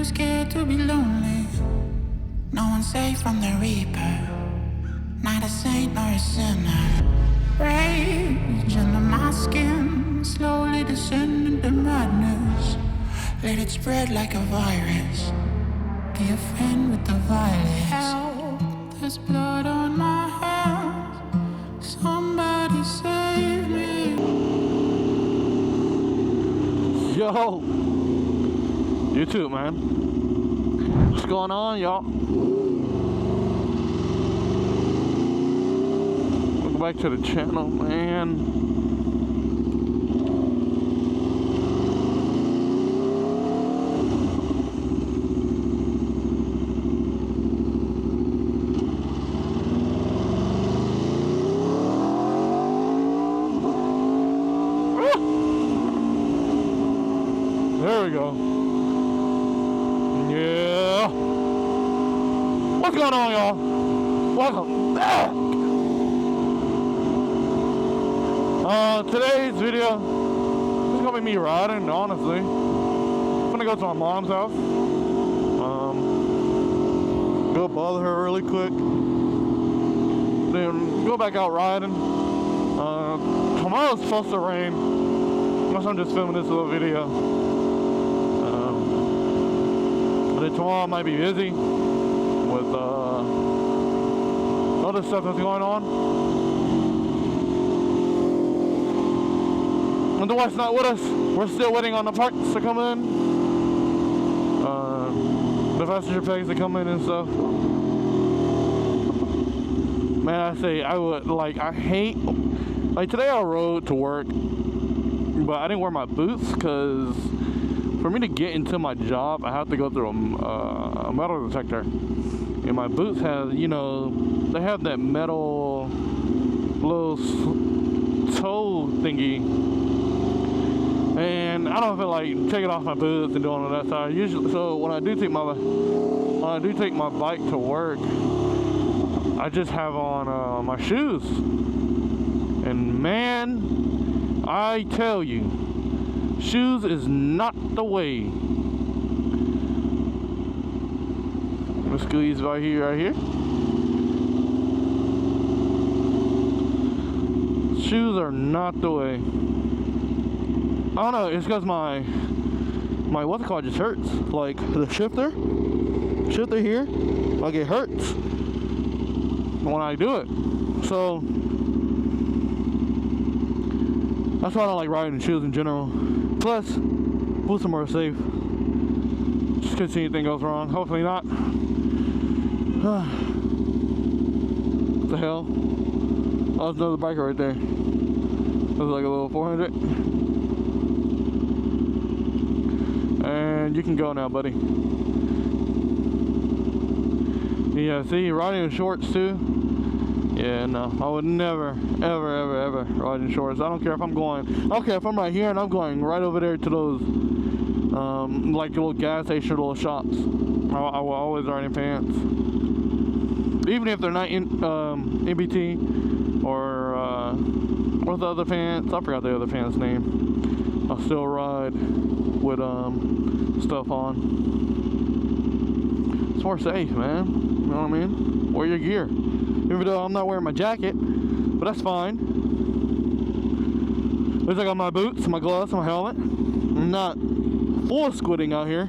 scared to be lonely. No one's safe from the reaper. Not a saint nor a sinner. Rage under my skin, slowly descending to madness. Let it spread like a virus. Be a friend with the violence. Help, there's blood on my hands. Somebody save me. Yo, YouTube, man. What's going on, y'all? Welcome back to the channel, man. There we go. Yeah. What's going on, y'all? Welcome back. Today's video is gonna be me riding, honestly. I'm gonna go to my mom's house. Go bother her really quick. Then go back out riding. Tomorrow's supposed to rain. Unless I'm just filming this little video. Tomorrow I might be busy with other stuff that's going on. And the wife's not with us. We're still waiting on the parts to come in. The passenger pegs to come in and stuff. Man, I say I would I hate today I rode to work, but I didn't wear my boots because for me to get into my job, I have to go through a metal detector. And my boots have, they have that metal little toe thingy. And I don't feel like taking off my boots and doing all that stuff. Usually, so when I do take my bike to work, I just have on my shoes. And man, I tell you, shoes is not the way. Let's squeeze right here. Shoes are not the way. I don't know, it's because my what's it called just hurts. Like the shifter here, like it hurts when I do it. So that's why I don't like riding in shoes in general. Plus, boots are more safe. Just in case anything goes wrong. Hopefully not. What the hell? Oh, there's another bike right there. There's like a little 400. And you can go now, buddy. Yeah, see, riding in shorts too. Yeah, no, I would never, ever ride in shorts. I don't care if I'm right here and I'm going right over there to those, like little gas station, little shops. I will always ride in pants. Even if they're not in, MBT or, what's the other pants? I forgot the other pants name. I'll still ride with, stuff on. It's more safe, man. You know what I mean? Wear your gear. Even though I'm not wearing my jacket, but that's fine. At least I got my boots, my gloves, my helmet. I'm not full squidding out here.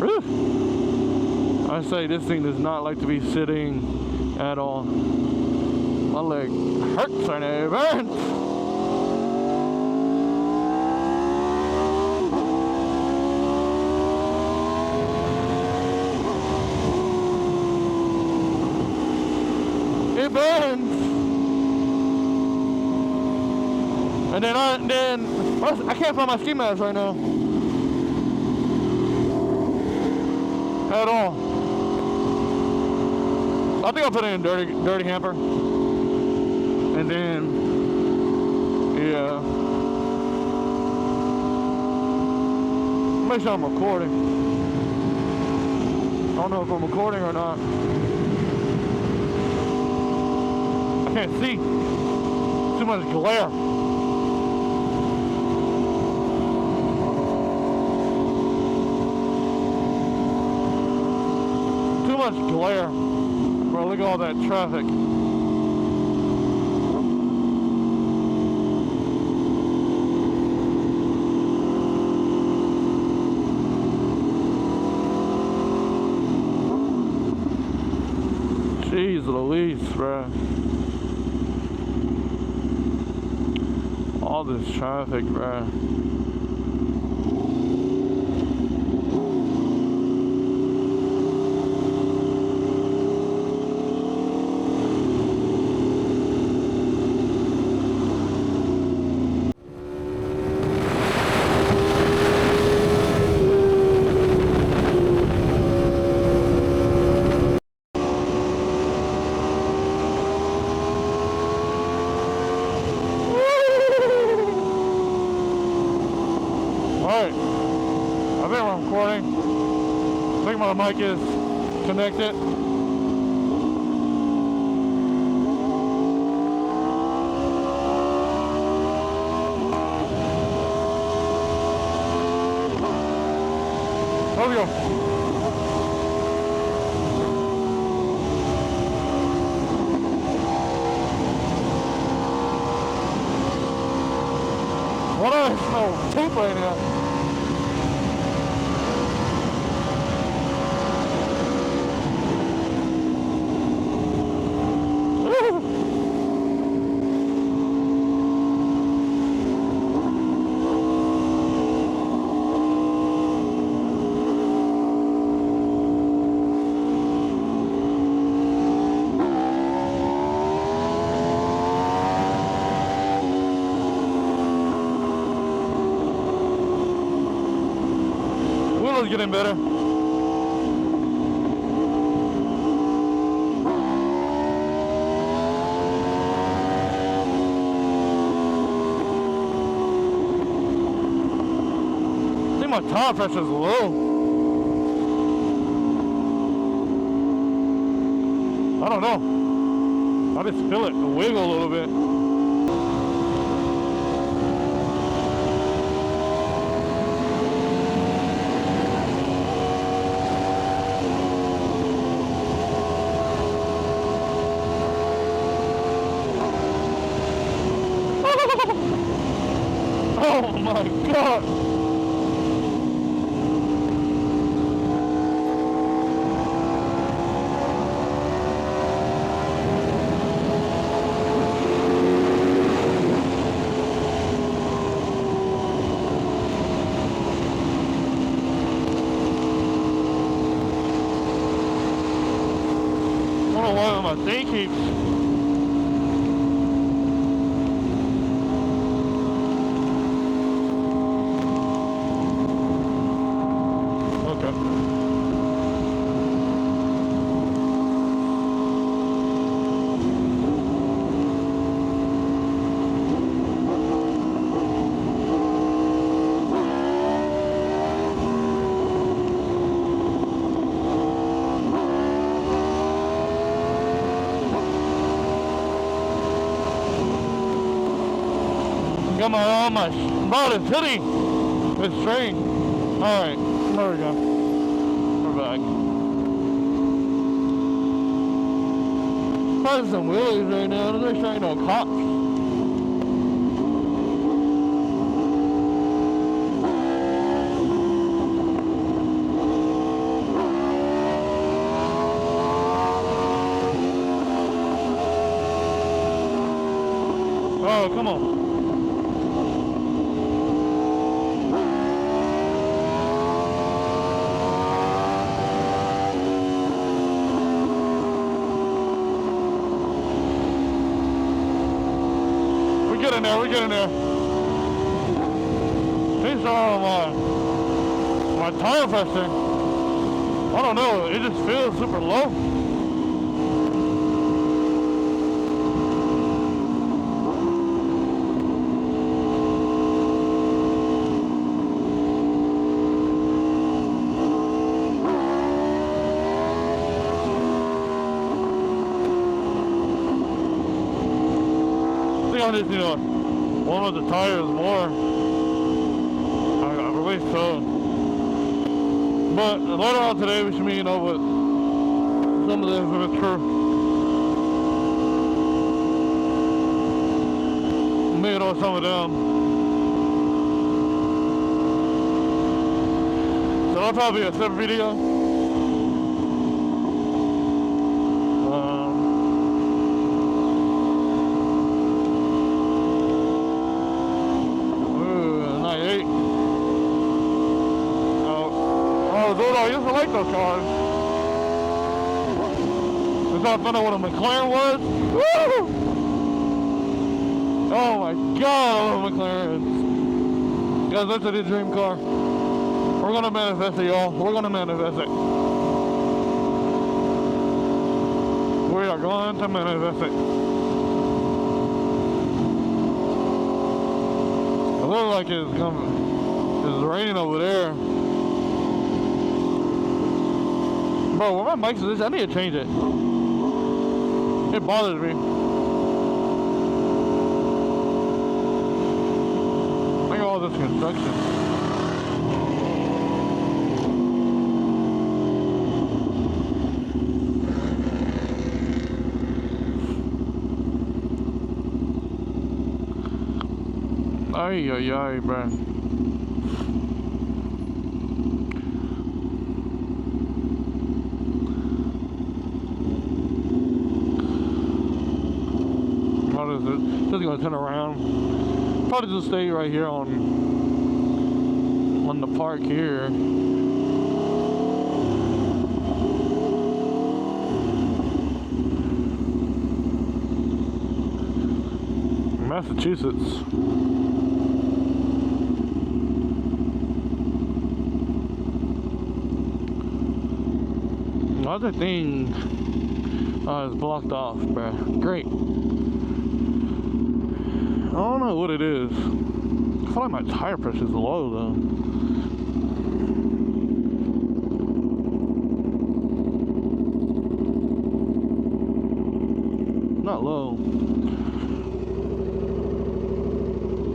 Whew. I say this thing does not like to be sitting at all. My leg hurts right now, it burns. It burns. And then I can't find my ski mask right now. At all. I think I'll put it in dirty hamper. And then, yeah. Make sure I'm recording. I don't know if I'm recording or not. I can't see. Too much glare. much glare. Bro, look at all that traffic. Jeez Louise, bro. All this traffic, bro. Alright, I think we're recording. I think my mic is connected. There we go. What do I smell tape right now? Wheelie's getting better. I think my tire pressure is low. I don't know. I just feel it wiggle a little bit. Oh my God! I don't know why my thing keeps. Got my body hitting this train. Alright, there we go. We're back. Probably some wheelies right now. They're showing no cops. Oh, come on. We get in there. Things are my tire pressure. I don't know, it just feels super low. I just, one of the tires more. I believe so. But later on today we should be, with some of this if it's true. Maybe it was some of them. So that'll probably be a separate video. I used to like those cars. Is that fun of what a McLaren was? Woo! Oh my god, I love McLarens. Guys, that's a dream car. We're gonna manifest it, y'all. We're gonna manifest it. We are going to manifest it. It looks like it's raining over there. Bro, where my mic is, I need to change it. It bothers me. Look at all this construction. Ay, ay, ay, bro. Just gonna turn around. Probably just stay right here on the park here. Massachusetts. Another thing is blocked off, bruh. Great. I don't know what it is. I feel like my tire pressure is low though. Not low.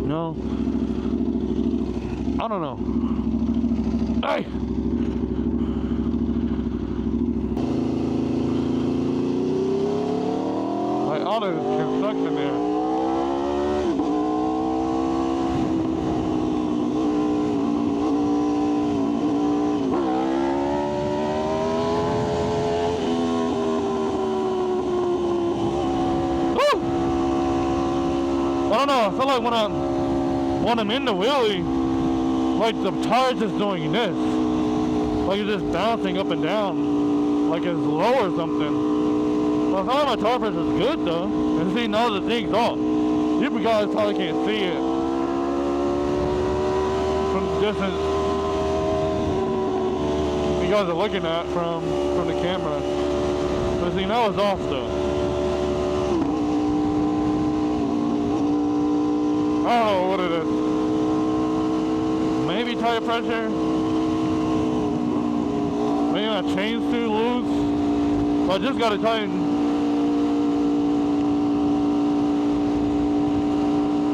No. I don't know. Hey! My auto is construction there. I don't know, I feel like when I'm in the wheelie, like the tire's just doing this. Like it's just bouncing up and down, like it's low or something. But I feel like my tire pressure is good though. And see, now the thing's off. You guys probably can't see it from the distance you guys are looking at from the camera. But see, now it's off though. I don't know what it is. Maybe tire pressure. Maybe my chain's too loose. So I just gotta tighten.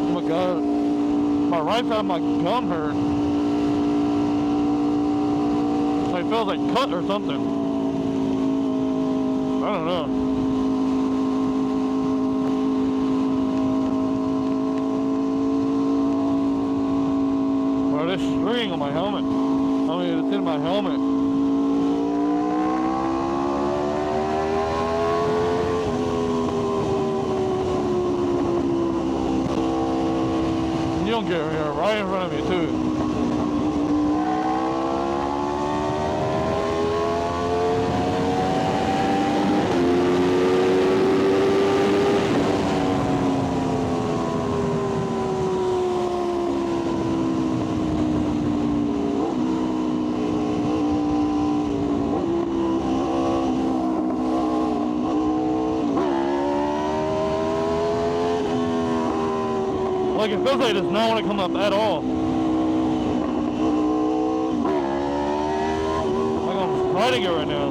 Oh my god. My right side of my gum hurt. Like it feels like cut or something. I don't know. This string on my helmet. I mean, it's in my helmet. You don't get here right in front of me, too. Like it feels like it does not want to come up at all. Like I'm fighting it right now.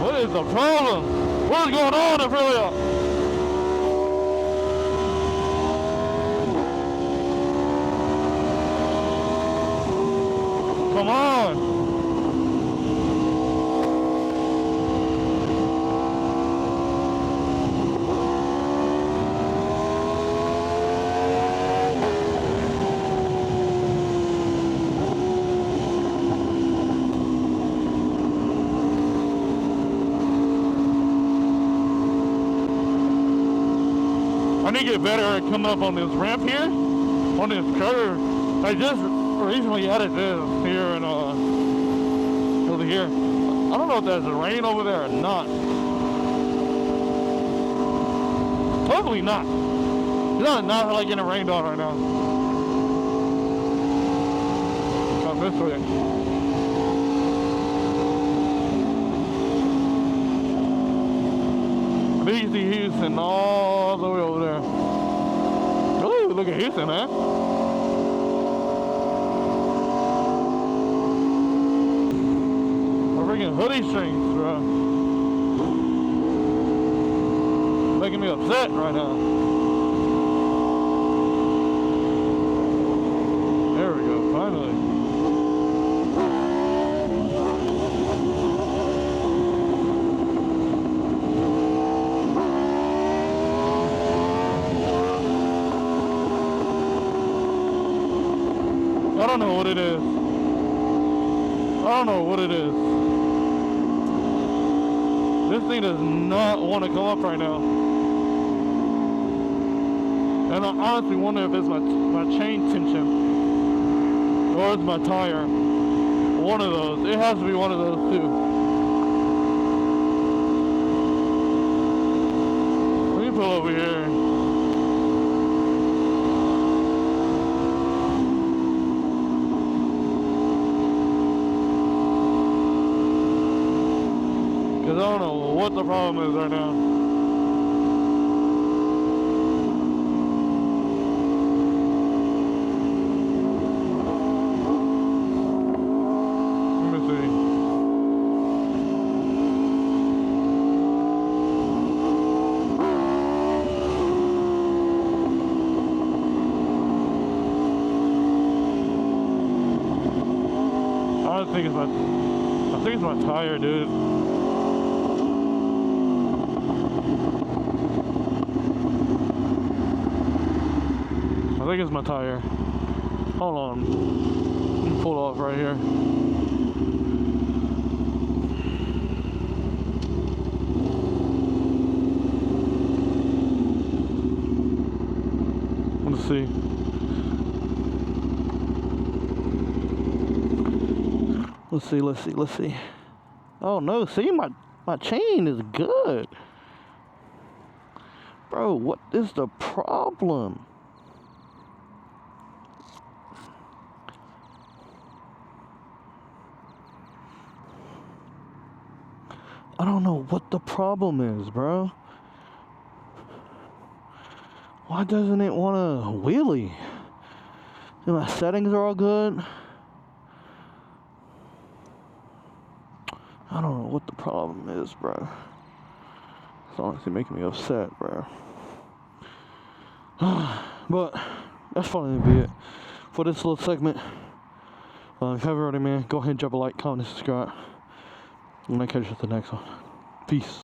What is the problem? What is going on, Aprilia? Come on. need to get better at coming up on this ramp here, on this curve. I just recently added this here and over here. I don't know if there's rain over there or not. Hopefully not. It's not like getting rained on right now. Come this way. BC Houston all the way over there. Ooh, look at Houston, man. We're freaking hoodie strings, bro. Making me upset right now. There we go, finally. I don't know what it is. I don't know what it is. This thing does not want to come up right now. And I honestly wonder if it's my chain tension or it's my tire. One of those. It has to be one of those too. Let me pull over here. Because I don't know what the problem is right now. Let me see. I think it's my tire, dude. I think it's my tire. Hold on. Let me pull off right here. Let's see. Let's see. Oh no, see, my chain is good. Bro, what is the problem? I don't know what the problem is, bro. Why doesn't it want to wheelie? And my settings are all good. I don't know what the problem is, bro. It's honestly making me upset, bro. But that's probably gonna be it for this little segment. If you haven't already, man, go ahead and drop a like, comment, and subscribe. And I'll catch you at the next one. Peace.